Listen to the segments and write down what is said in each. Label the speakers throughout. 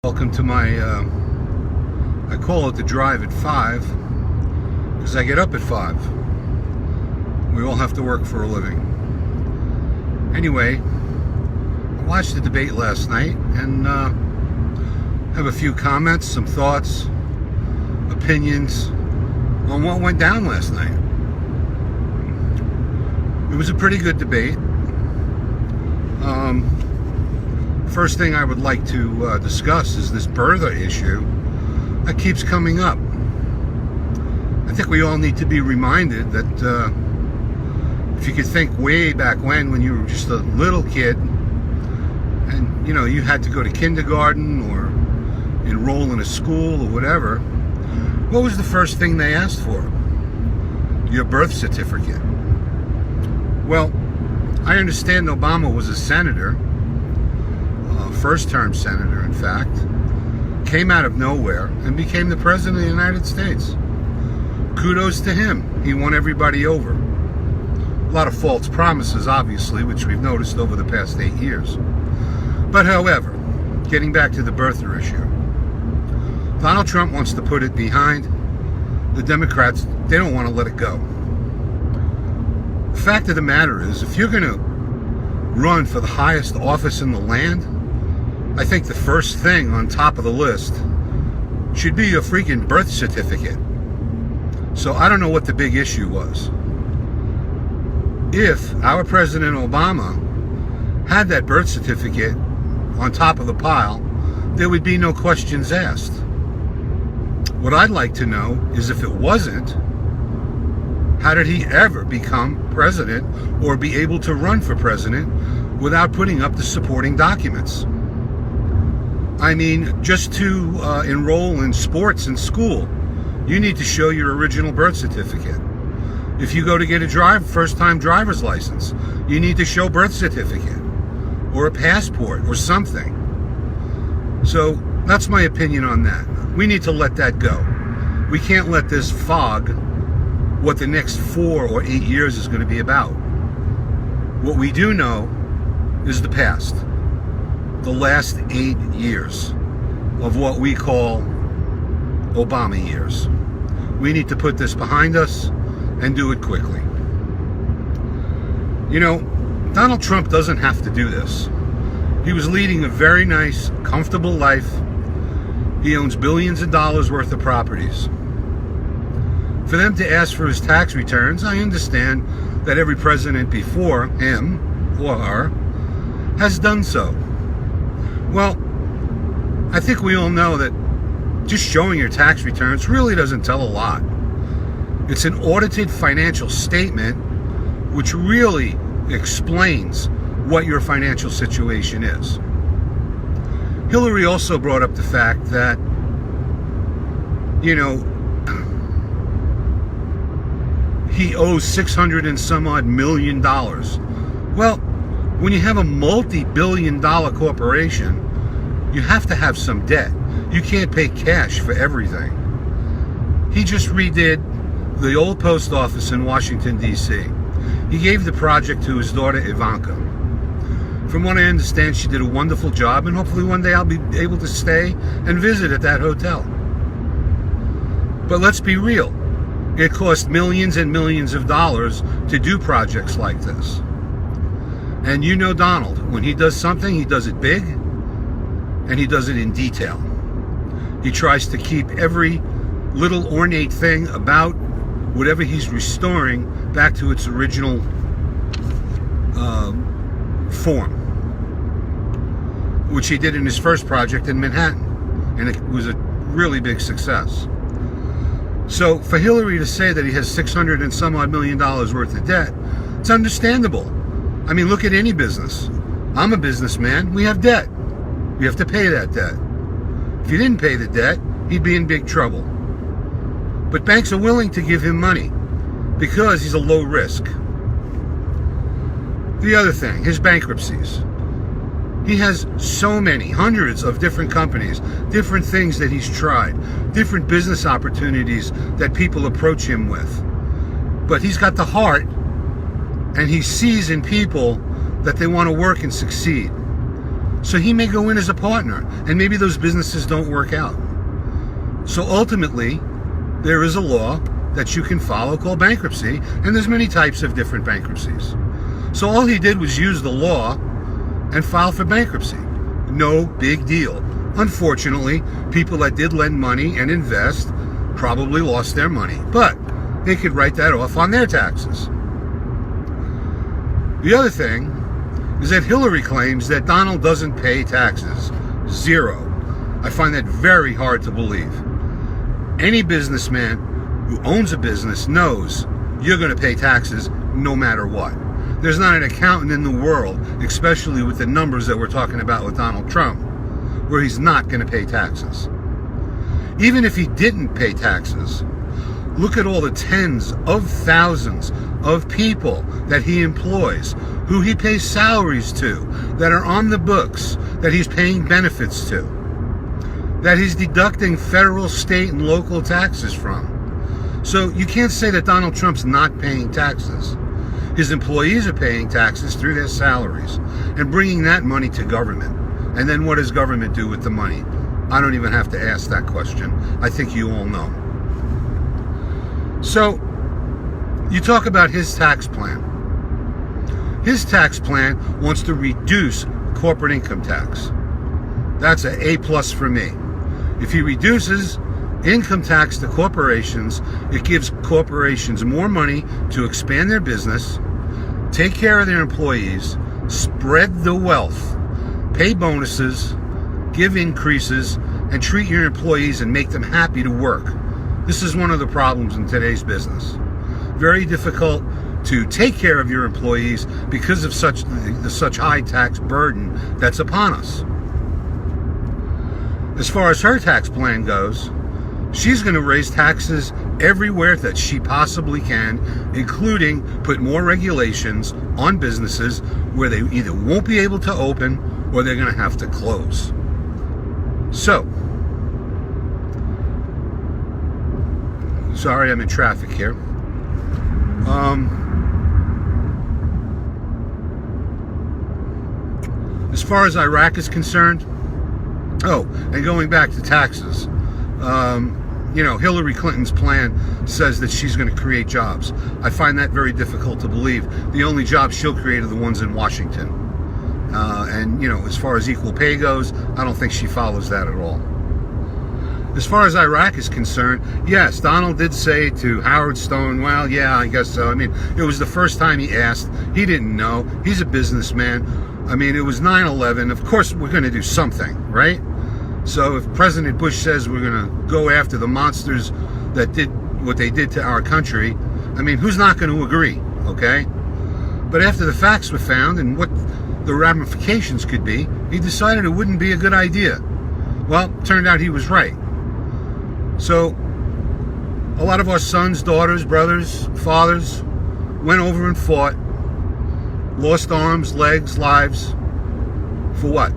Speaker 1: Welcome to my, I call it the drive at 5, because I get up at 5. We all have to work for a living. Anyway, I watched the debate last night and have a few comments, some thoughts, opinions on what went down last night. It was a pretty good debate. First thing I would like to discuss is this birther issue that keeps coming up. I think we all need to be reminded that if you could think way back when you were just a little kid and you had to go to kindergarten or enroll in a school or whatever, what was the first thing they asked for? Your birth certificate. Well, I understand Obama was a senator, first-term senator, in fact, came out of nowhere and became the president of the United States. Kudos to him. He won everybody over. A lot of false promises, obviously, which we've noticed over the past 8 years. But however, getting back to the birther issue, Donald Trump wants to put it behind the Democrats. They don't want to let it go. The fact of the matter is, if you're going to run for the highest office in the land, I think the first thing on top of the list should be your freaking birth certificate. So I don't know what the big issue was. If our President Obama had that birth certificate on top of the pile, there would be no questions asked. What I'd like to know is, if it wasn't, how did he ever become president or be able to run for president without putting up the supporting documents? I mean, just to enroll in sports in school, you need to show your original birth certificate. If you go to get a first-time driver's license, you need to show birth certificate or a passport or something. So that's my opinion on that. We need to let that go. We can't let this fog what the next 4 or 8 years is going to be about. What we do know is the past. The last 8 years of what we call Obama years. We need to put this behind us and do it quickly. Donald Trump doesn't have to do this. He was leading a very nice, comfortable life. He owns billions of dollars worth of properties. For them to ask for his tax returns, I understand that every president before him or her has done so. Well, I think we all know that just showing your tax returns really doesn't tell a lot. It's an audited financial statement which really explains what your financial situation is. Hillary also brought up the fact that, he owes $600 and some odd million. Well, when you have a multi-billion-dollar corporation, you have to have some debt. You can't pay cash for everything. He just redid the old post office in Washington, D.C. He gave the project to his daughter, Ivanka. From what I understand, she did a wonderful job, and hopefully one day I'll be able to stay and visit at that hotel. But let's be real. It costs millions and millions of dollars to do projects like this. And Donald, when he does something, he does it big, and he does it in detail. He tries to keep every little ornate thing about whatever he's restoring back to its original form, which he did in his first project in Manhattan, and it was a really big success. So for Hillary to say that he has $600 and some odd million worth of debt, it's understandable. I mean, look at any business. I'm a businessman. We have debt. We have to pay that debt. If he didn't pay the debt, he'd be in big trouble. But banks are willing to give him money because he's a low risk. The other thing, his bankruptcies. He has so many, hundreds of different companies, different things that he's tried, different business opportunities that people approach him with. But he's got the heart, and he sees in people that they want to work and succeed. So he may go in as a partner, and maybe those businesses don't work out. So ultimately, there is a law that you can follow called bankruptcy, and there's many types of different bankruptcies. So all he did was use the law and file for bankruptcy. No big deal. Unfortunately, people that did lend money and invest probably lost their money, but they could write that off on their taxes. The other thing is that Hillary claims that Donald doesn't pay taxes. Zero. I find that very hard to believe. Any businessman who owns a business knows you're going to pay taxes no matter what. There's not an accountant in the world, especially with the numbers that we're talking about with Donald Trump, where he's not going to pay taxes. Even if he didn't pay taxes, look at all the tens of thousands of people that he employs, who he pays salaries to, that are on the books, that he's paying benefits to, that he's deducting federal, state, and local taxes from. So you can't say that Donald Trump's not paying taxes. His employees are paying taxes through their salaries and bringing that money to government. And then what does government do with the money? I don't even have to ask that question. I think you all know. So, you talk about his tax plan. His tax plan wants to reduce corporate income tax. That's an A+ for me. If he reduces income tax to corporations, it gives corporations more money to expand their business, take care of their employees, spread the wealth, pay bonuses, give increases, and treat your employees and make them happy to work. This is one of the problems in today's business. Very difficult to take care of your employees because of such high tax burden that's upon us. As far as her tax plan goes, she's going to raise taxes everywhere that she possibly can, including put more regulations on businesses where they either won't be able to open or they're going to have to close. So, sorry, I'm in traffic here. As far as Iraq is concerned, and going back to taxes, Hillary Clinton's plan says that she's going to create jobs. I find that very difficult to believe. The only jobs she'll create are the ones in Washington. As far as equal pay goes, I don't think she follows that at all. As far as Iraq is concerned, yes, Donald did say to Howard Stone, well, yeah, I guess so. I mean, it was the first time he asked. He didn't know. He's a businessman. I mean, it was 9/11. Of course, we're going to do something, right? So if President Bush says we're going to go after the monsters that did what they did to our country, I mean, who's not going to agree, okay? But after the facts were found and what the ramifications could be, he decided it wouldn't be a good idea. Well, turned out he was right. So a lot of our sons, daughters, brothers, fathers went over and fought, lost arms, legs, lives, for what?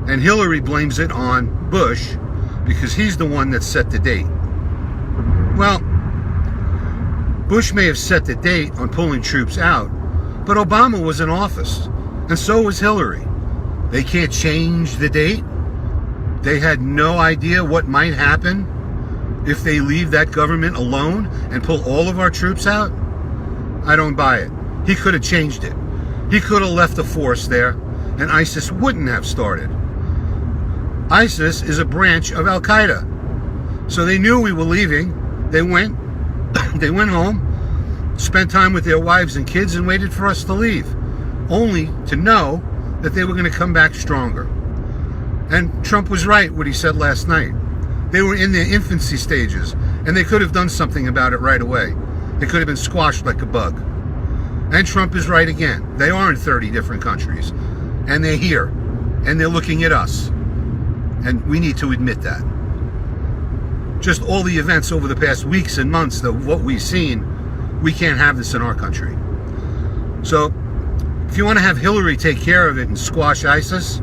Speaker 1: And Hillary blames it on Bush because he's the one that set the date. Well, Bush may have set the date on pulling troops out, but Obama was in office, and so was Hillary. They can't change the date. They had no idea what might happen if they leave that government alone and pull all of our troops out. I don't buy it. He could have changed it. He could have left a force there, and ISIS wouldn't have started. ISIS is a branch of Al-Qaeda. So they knew we were leaving. They went home, spent time with their wives and kids, and waited for us to leave, only to know that they were going to come back stronger. And Trump was right what he said last night. They were in their infancy stages, and they could have done something about it right away. It could have been squashed like a bug. And Trump is right again. They are in 30 different countries, and they're here, and they're looking at us. And we need to admit that. Just all the events over the past weeks and months of what we've seen, we can't have this in our country. So, if you want to have Hillary take care of it and squash ISIS,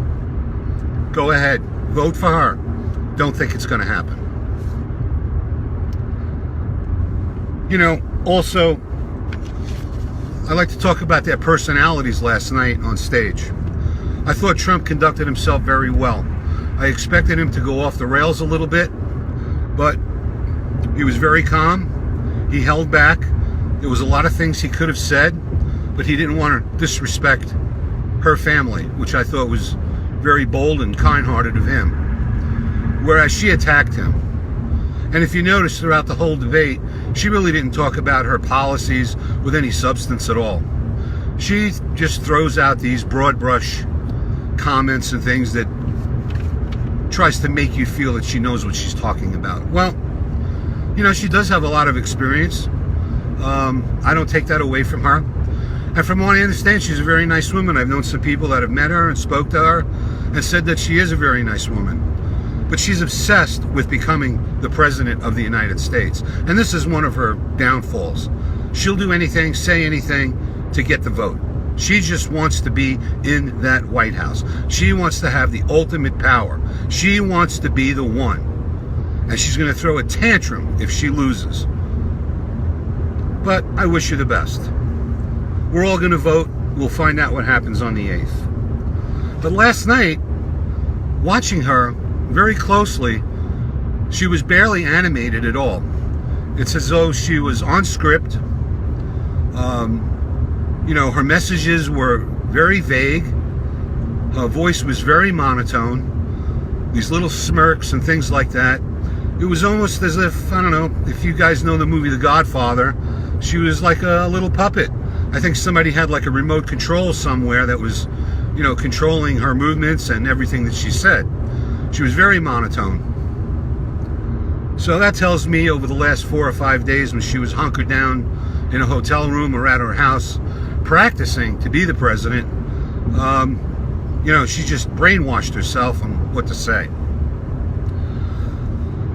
Speaker 1: go ahead. Vote for her. Don't think it's going to happen. Also, I like to talk about their personalities last night on stage. I thought Trump conducted himself very well. I expected him to go off the rails a little bit, but he was very calm. He held back. There was a lot of things he could have said, but he didn't want to disrespect her family, which I thought was very bold and kind-hearted of him. Whereas she attacked him. And if you notice throughout the whole debate, she really didn't talk about her policies with any substance at all. She just throws out these broad brush comments and things that tries to make you feel that she knows what she's talking about. Well, you know, she does have a lot of experience. I don't take that away from her. And from what I understand, she's a very nice woman. I've known some people that have met her and spoke to her and said that she is a very nice woman. But she's obsessed with becoming the president of the United States. And this is one of her downfalls. She'll do anything, say anything to get the vote. She just wants to be in that White House. She wants to have the ultimate power. She wants to be the one. And she's going to throw a tantrum if she loses. But I wish her the best. We're all going to vote. We'll find out what happens on the 8th. But last night, watching her very closely, she was barely animated at all. It's as though she was on script. You know, her messages were very vague. Her voice was very monotone. These little smirks and things like that. It was almost as if, I don't know, if you guys know the movie The Godfather, she was like a little puppet. I think somebody had like a remote control somewhere that was, you know, controlling her movements and everything that she said. She was very monotone. So that tells me over the last 4 or 5 days when she was hunkered down in a hotel room or at her house practicing to be the president, you know, she just brainwashed herself on what to say.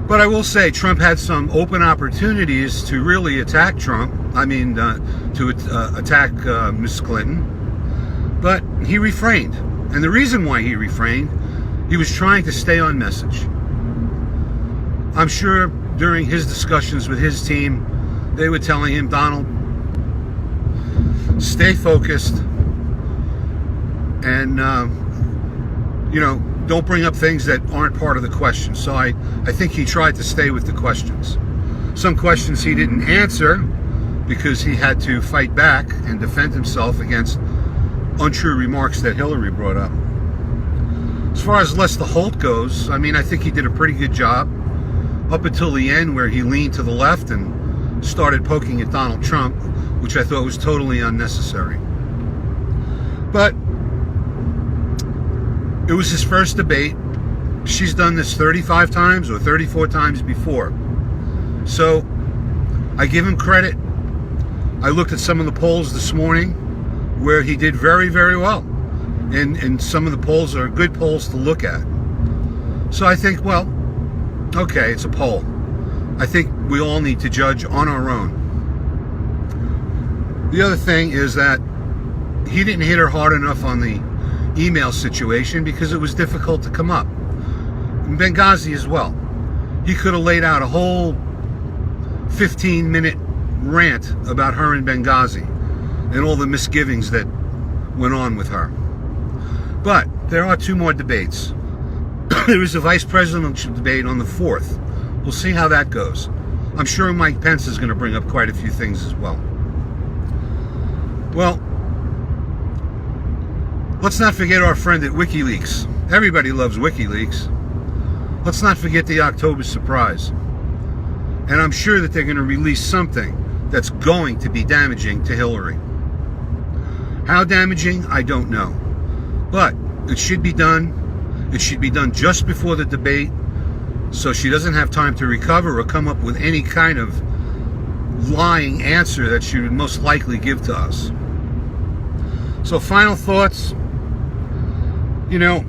Speaker 1: But I will say Trump had some open opportunities to really attack Trump. I mean, to attack Ms. Clinton. But he refrained. And the reason why he refrained, he was trying to stay on message. I'm sure during his discussions with his team, they were telling him, Donald, stay focused and, you know, don't bring up things that aren't part of the question. So I think he tried to stay with the questions. Some questions he didn't answer because he had to fight back and defend himself against untrue remarks that Hillary brought up. As far as Lester Holt goes, I mean, I think he did a pretty good job up until the end where he leaned to the left and started poking at Donald Trump, which I thought was totally unnecessary. But it was his first debate. She's done this 35 times or 34 times before. So I give him credit. I looked at some of the polls this morning where he did very, very well. And some of the polls are good polls to look at. So I think, well, okay, it's a poll. I think we all need to judge on our own. The other thing is that he didn't hit her hard enough on the email situation because it was difficult to come up. In Benghazi as well. He could have laid out a whole 15-minute rant about her in Benghazi and all the misgivings that went on with her. But there are 2 more debates. There is a vice presidential debate on the 4th. We'll see how that goes. I'm sure Mike Pence is going to bring up quite a few things as well. Well, let's not forget our friend at WikiLeaks. Everybody loves WikiLeaks. Let's not forget the October surprise. And I'm sure that they're going to release something that's going to be damaging to Hillary. How damaging, I don't know. But it should be done. It should be done just before the debate so she doesn't have time to recover or come up with any kind of lying answer that she would most likely give to us. So final thoughts. You know,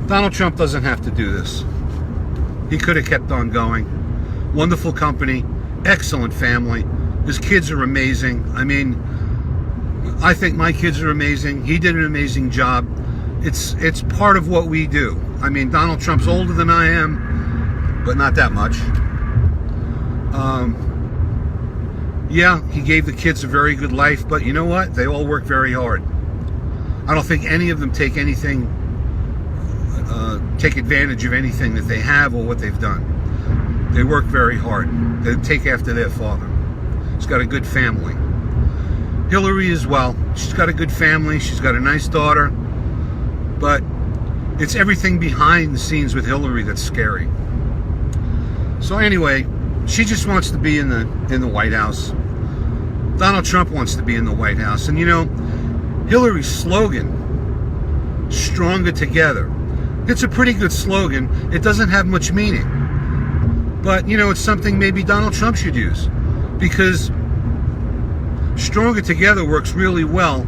Speaker 1: Donald Trump doesn't have to do this. He could have kept on going. Wonderful company, excellent family. His kids are amazing. I mean, I think my kids are amazing. He did an amazing job. It's part of what we do. I mean, Donald Trump's older than I am, but not that much. Yeah, he gave the kids a very good life, but you know what? They all work very hard. I don't think any of them take advantage of anything that they have or what they've done. They work very hard. They take after their father. He's got a good family. Hillary as well. She's got a good family. She's got a nice daughter. But it's everything behind the scenes with Hillary that's scary. So anyway, she just wants to be in the White House. Donald Trump wants to be in the White House. And you know, Hillary's slogan, stronger together. It's a pretty good slogan. It doesn't have much meaning. But, you know, it's something maybe Donald Trump should use. Because stronger together works really well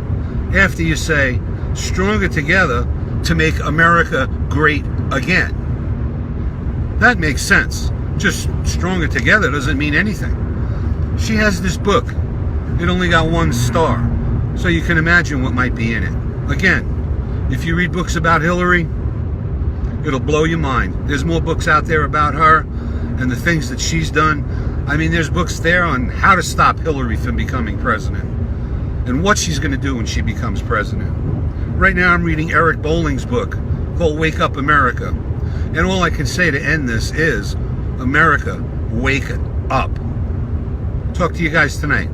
Speaker 1: after you say stronger together to make America great again. That makes sense. Just stronger together doesn't mean anything. She has this book. It only got 1 star. So you can imagine what might be in it. Again, if you read books about Hillary, it'll blow your mind. There's more books out there about her and the things that she's done. I mean, there's books there on how to stop Hillary from becoming president and what she's going to do when she becomes president. Right now I'm reading Eric Bolling's book called Wake Up America. And all I can say to end this is, America, wake up. Talk to you guys tonight.